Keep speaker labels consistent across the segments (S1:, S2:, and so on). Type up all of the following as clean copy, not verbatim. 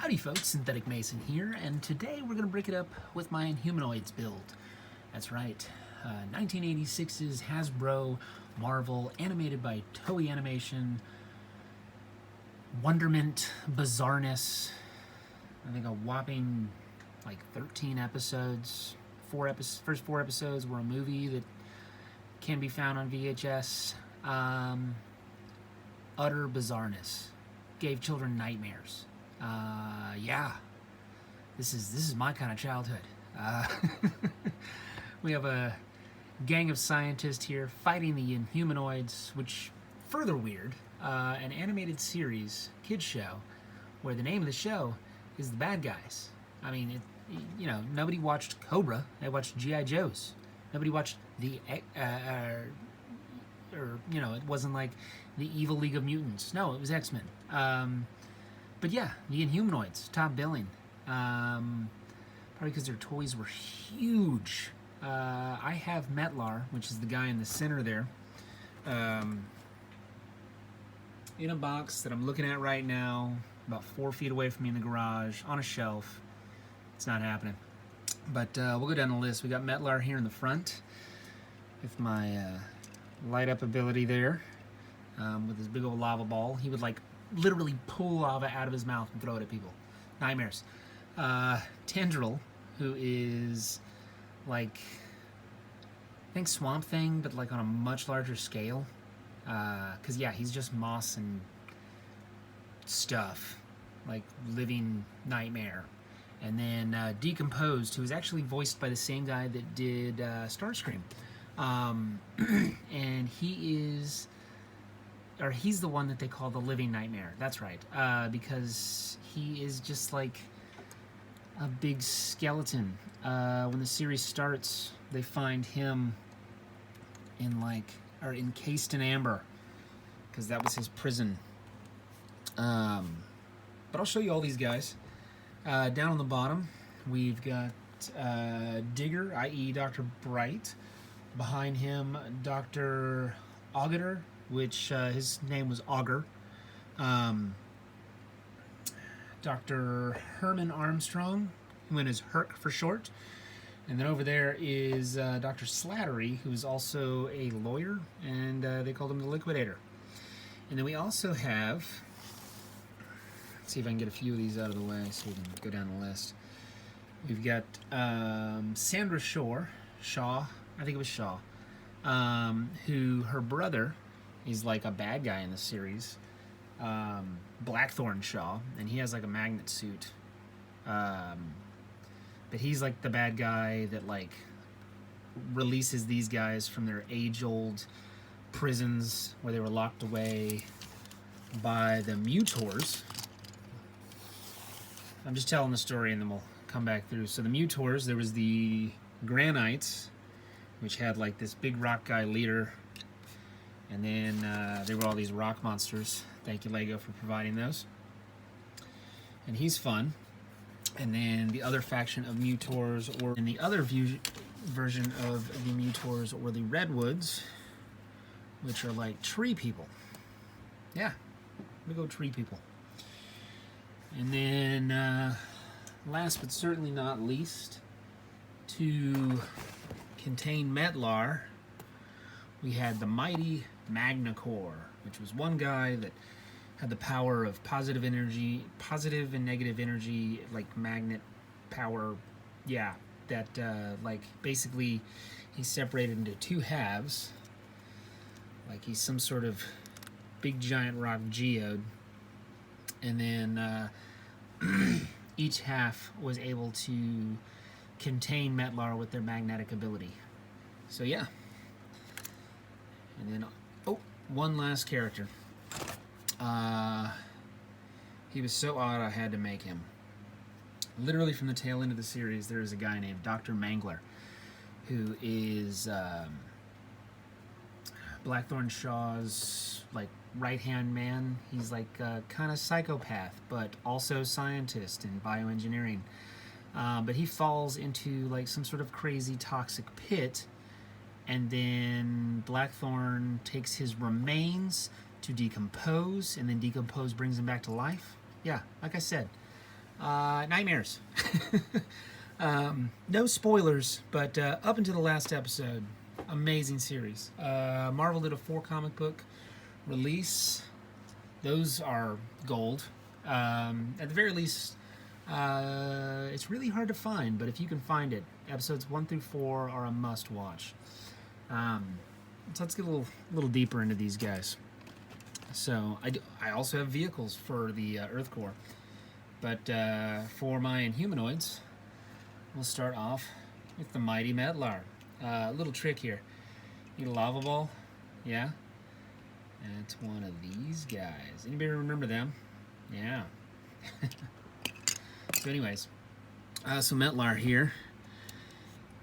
S1: Howdy folks, Synthetic Mason here, and today we're going to break it up with my Inhumanoids build. That's right, 1986's Hasbro Marvel, animated by Toei Animation, wonderment, bizarreness. I think a whopping like 13 episodes. First four episodes were a movie that can be found on VHS. Utter bizarreness. Gave children nightmares. Yeah, this is my kind of childhood. We have a gang of scientists here fighting the Inhumanoids, which, further weird, an animated series, kids show, where the name of the show is the bad guys. I mean, nobody watched Cobra, they watched G.I. Joes. Nobody watched it wasn't like the Evil League of Mutants. No, it was X-Men. But yeah, the Inhumanoids, top billing. Probably because their toys were huge. I have Metlar, which is the guy in the center there, in a box that I'm looking at right now, about 4 feet away from me in the garage, on a shelf. It's not happening. But we'll go down the list. We got Metlar here in the front, with my light up ability there, with his big old lava ball. He would literally pull lava out of his mouth and throw it at people. Nightmares. Tendril, who is I think Swamp Thing, but on a much larger scale. Because yeah, he's just moss and stuff, living nightmare. And then Decomposed, who is actually voiced by the same guy that did Starscream. And he's the one that they call the Living Nightmare. That's right, because he is just like a big skeleton. When the series starts, they find him encased in amber, because that was his prison. But I'll show you all these guys. Down on the bottom, we've got Digger, i.e. Dr. Bright. Behind him, Dr. Auguter, which his name was Augur. Dr. Herman Armstrong, who went as Herc for short. And then over there is Dr. Slattery, who's also a lawyer, and they called him the Liquidator. And then we also have, let's see if I can get a few of these out of the way so we can go down the list. We've got Sandra Shaw, I think it was Shaw, who her brother is like a bad guy in the series, Blackthorn Shaw, and he has a magnet suit, but he's the bad guy that releases these guys from their age-old prisons where they were locked away by the Mewtours. I'm just telling the story and then we'll come back through. So the Mewtours, there was the Granites, which had this big rock guy leader, and then there were all these rock monsters. Thank you, Lego, for providing those. And he's fun. And then the other faction of Mewtours, or in the other version of the Mewtours, were the Redwoods, which are tree people. Yeah, we go tree people. And then last but certainly not least, to contain Metlar, we had the mighty Magnacore, which was one guy that had the power of positive energy, positive and negative energy, magnet power. Yeah, that basically he's separated into two halves, he's some sort of big giant rock geode, and then each half was able to contain Metlar with their magnetic ability. So yeah. And then, one last character. He was so odd I had to make him. Literally from the tail end of the series, there is a guy named Dr. Mangler, who is Blackthorn Shaw's right-hand man. He's kind of psychopath, but also scientist in bioengineering. But he falls into some sort of crazy toxic pit, and then Blackthorn takes his remains to decompose, and then decompose brings him back to life. Yeah, like I said, Nightmares. No spoilers, but up until the last episode, amazing series. Marvel did a 4 comic book release. Those are gold. At the very least, it's really hard to find, but if you can find it, episodes 1 through 4 are a must-watch. So let's get a little deeper into these guys. So I also have vehicles for the Earth Core, but for my Inhumanoids, we'll start off with the mighty Mewtlar. A little trick here. Need a lava ball? Yeah. That's one of these guys. Anybody remember them? Yeah. So anyways, so Mewtlar here.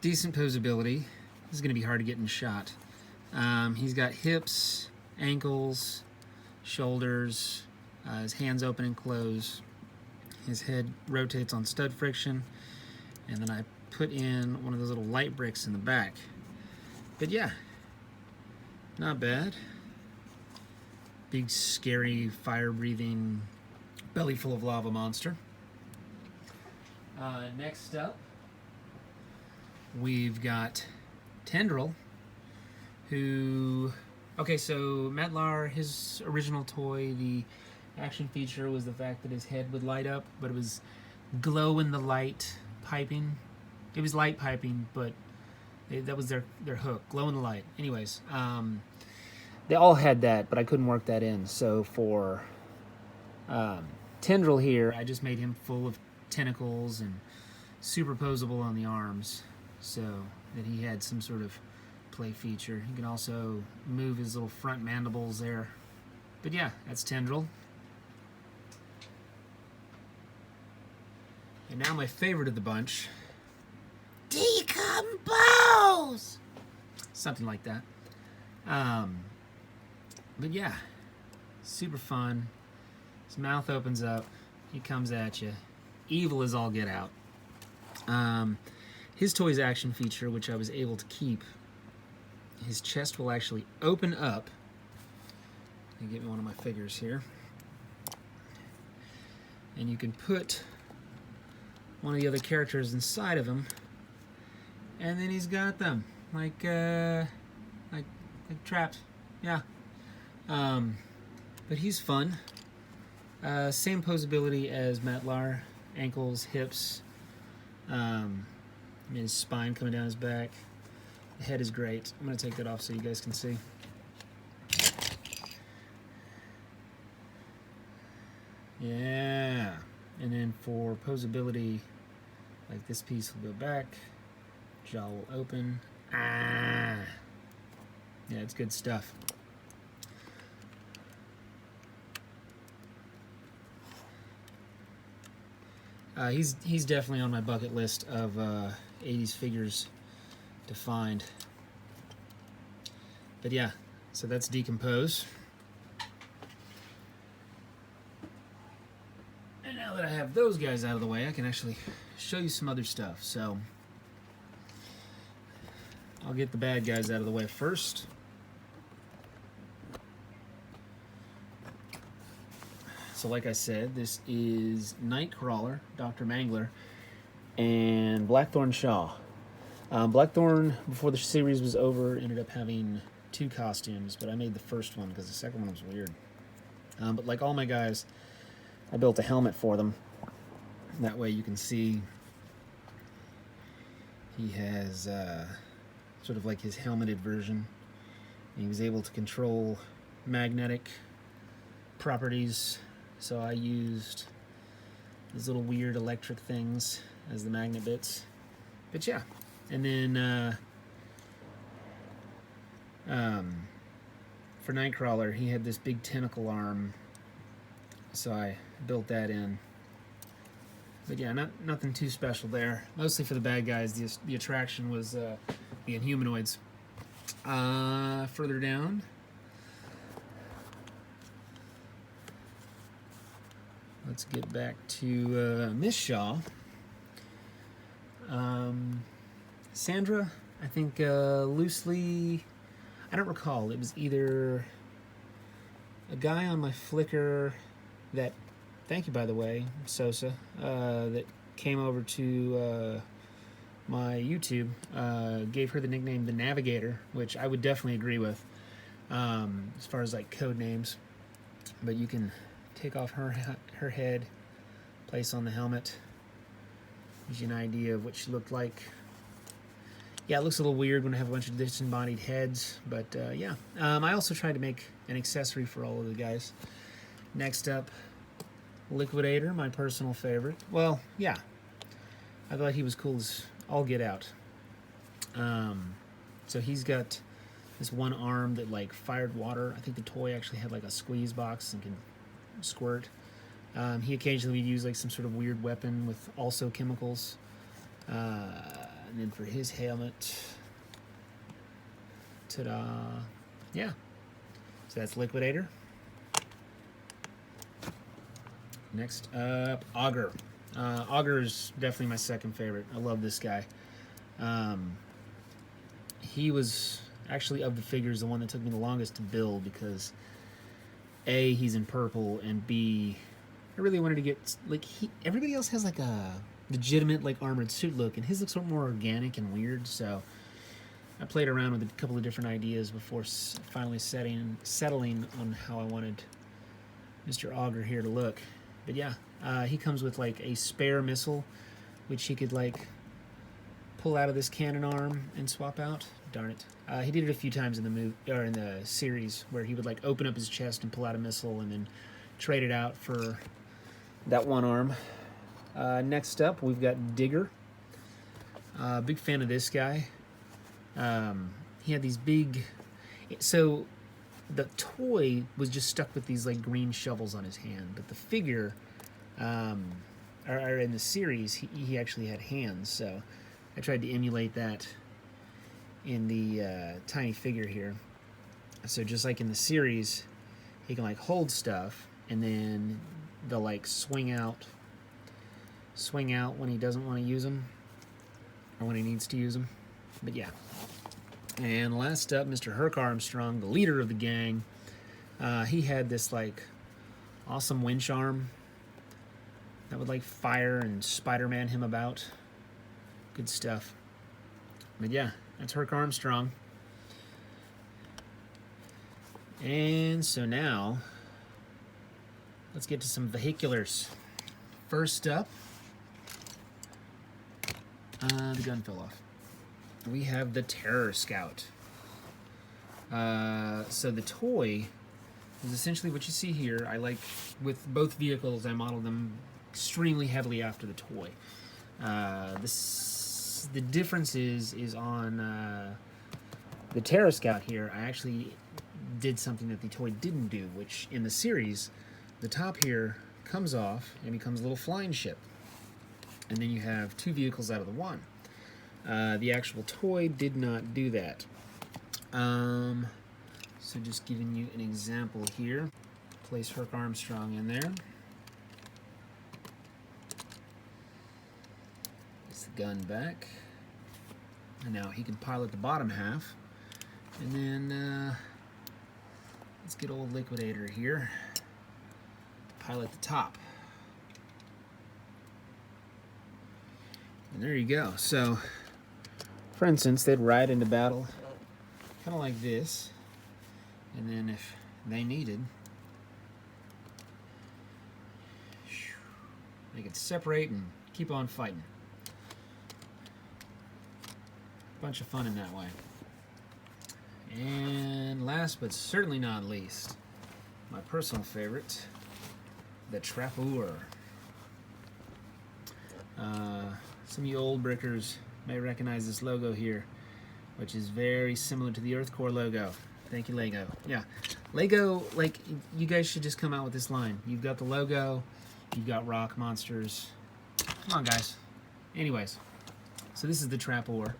S1: Decent posability. This is going to be hard to get in shot. He's got hips, ankles, shoulders, his hands open and close. His head rotates on stud friction. And then I put in one of those little light bricks in the back. But yeah, not bad. Big, scary, fire-breathing, belly full of lava monster. Next up, we've got Tendril, who... Okay, so Mewtlar, his original toy, the action feature was the fact that his head would light up, but it was glow-in-the-light piping. It was light piping, but that was their hook, glow-in-the-light. Anyways, they all had that, but I couldn't work that in. So for Tendril here, I just made him full of tentacles and superposable on the arms, so that he had some sort of play feature. He can also move his little front mandibles there. But yeah, that's Tendril. And now my favorite of the bunch, Decompose! Something like that. But yeah, super fun. His mouth opens up. He comes at you. Evil as all get out. His toy's action feature, which I was able to keep, his chest will actually open up. Let me get me one of my figures here. And you can put one of the other characters inside of him, and then he's got them like trapped. Yeah. But he's fun. Same posability as Mewtlar. Ankles, hips, his spine coming down his back. The head is great. I'm going to take that off so you guys can see. Yeah. And then for posability, like this piece will go back. Jaw will open. Ah. Yeah, it's good stuff. He's definitely on my bucket list of 80s figures to find. But yeah, so that's Decompose. And now that I have those guys out of the way, I can actually show you some other stuff. So I'll get the bad guys out of the way first. So like I said, this is Nightcrawler, Dr. Mangler, and Blackthorn Shaw. Blackthorn, before the series was over, ended up having 2 costumes, but I made the first one because the second one was weird. But like all my guys, I built a helmet for them. That way you can see he has sort of like his helmeted version. And he was able to control magnetic properties. So I used these little weird electric things as the magnet bits. But yeah, and then for Nightcrawler, he had this big tentacle arm, so I built that in. But yeah, nothing too special there. Mostly for the bad guys, the attraction was the Inhumanoids. Further down, let's get back to Miss Shaw. Sandra, I think loosely, I don't recall. It was either a guy on my Flickr that thank you, by the way, Sosa, that came over to my YouTube, gave her the nickname the Navigator, which I would definitely agree with, as far as like code names. But you can take off her head, place on the helmet, gives you an idea of what she looked like. Yeah, it looks a little weird when I have a bunch of disembodied heads, but yeah. I also tried to make an accessory for all of the guys. Next up, Liquidator, my personal favorite. Well, yeah, I thought he was cool as all get out. So he's got this one arm that like fired water. I think the toy actually had like a squeeze box and can squirt. He occasionally would use like some sort of weird weapon with also chemicals. And then for his helmet, ta-da, yeah. So that's Liquidator. Next up, Augur. Augur is definitely my second favorite. I love this guy. He was actually, of the figures, the one that took me the longest to build because A, he's in purple, and B, I really wanted to get, like, everybody else has like a legitimate like armored suit look, and his looks more organic and weird, so I played around with a couple of different ideas before finally settling on how I wanted Mr. Augur here to look. But yeah, he comes with like a spare missile, which he could like pull out of this cannon arm and swap out. Darn it. He did it a few times in the series, where he would like open up his chest and pull out a missile and then trade it out for that one arm. Next up, we've got Digger. Big fan of this guy. He had these big... So the toy was just stuck with these like green shovels on his hand, but the figure, or in the series, he actually had hands, so I tried to emulate that in the tiny figure here. So just like in the series, he can like hold stuff, and then they'll like swing out when he doesn't want to use them, or when he needs to use them. But yeah. And last up, Mr. Herc Armstrong, the leader of the gang. He had this like awesome winch arm that would like fire and Spider-Man him about. Good stuff. But yeah, that's Herc Armstrong. And so now, let's get to some vehiculars. First up, the gun fell off. We have the Terror Scout. So the toy is essentially what you see here. I like, with both vehicles, I modeled them extremely heavily after the toy. The difference is on the Terror Scout here, I actually did something that the toy didn't do, which in the series, the top here comes off and becomes a little flying ship. And then you have two vehicles out of the one. The actual toy did not do that. So just giving you an example here. Place Herc Armstrong in there. Place the gun back. And now he can pilot the bottom half. And then let's get old Liquidator here. Pilot the top. And there you go. So, for instance, they'd ride into battle kind of like this, and then if they needed, they could separate and keep on fighting. Bunch of fun in that way. And last but certainly not least, my personal favorite, the Trapper. Some of you old brickers may recognize this logo here, which is very similar to the Earth Core logo. Thank you, Lego. Yeah, Lego, like, you guys should just come out with this line. You've got the logo, you've got rock monsters. Come on, guys. Anyways, so this is the Trapper.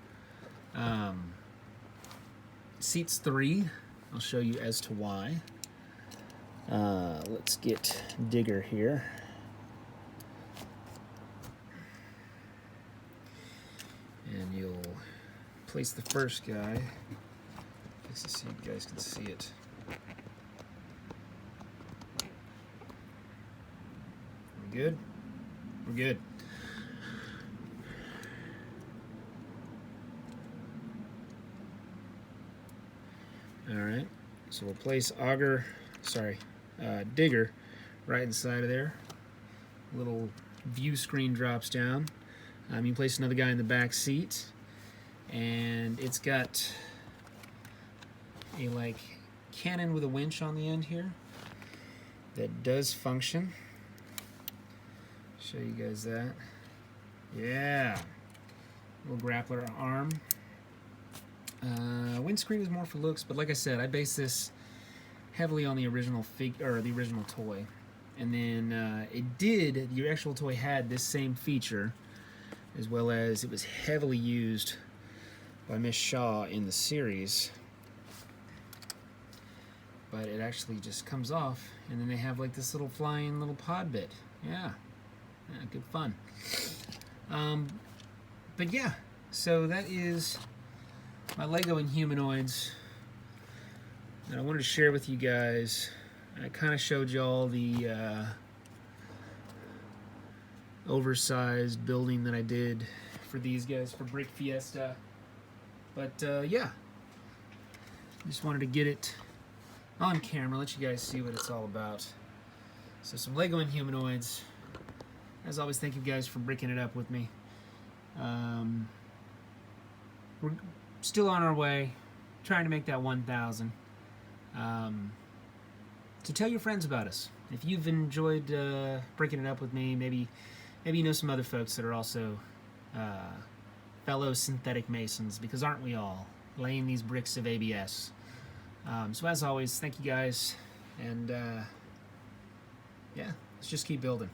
S1: Seats 3. I'll show you as to why. Let's get Digger here. And you'll place the first guy, just to see if you guys can see it. Good? We're good. Alright, so we'll place Digger right inside of there. Little view screen drops down. You can place another guy in the back seat, and it's got a like cannon with a winch on the end here that does function. Show you guys that. Yeah, little grappler arm. Windscreen is more for looks, but like I said, I based this heavily on the original the original toy, and then the actual toy had this same feature, as well as it was heavily used by Miss Shaw in the series. But it actually just comes off, and then they have like this little flying little pod bit. Yeah, good fun. But yeah, so that is my Lego Inhumanoids that I wanted to share with you guys. I kind of showed you all the oversized building that I did for these guys for Brick Fiesta. But yeah, just wanted to get it on camera, let you guys see what it's all about. So some Lego Inhumanoids. As always, thank you guys for bricking it up with me. We're still on our way, trying to make that 1,000. So tell your friends about us. If you've enjoyed breaking it up with me, maybe you know some other folks that are also fellow synthetic masons, because aren't we all laying these bricks of ABS? So as always, thank you guys, and yeah, let's just keep building.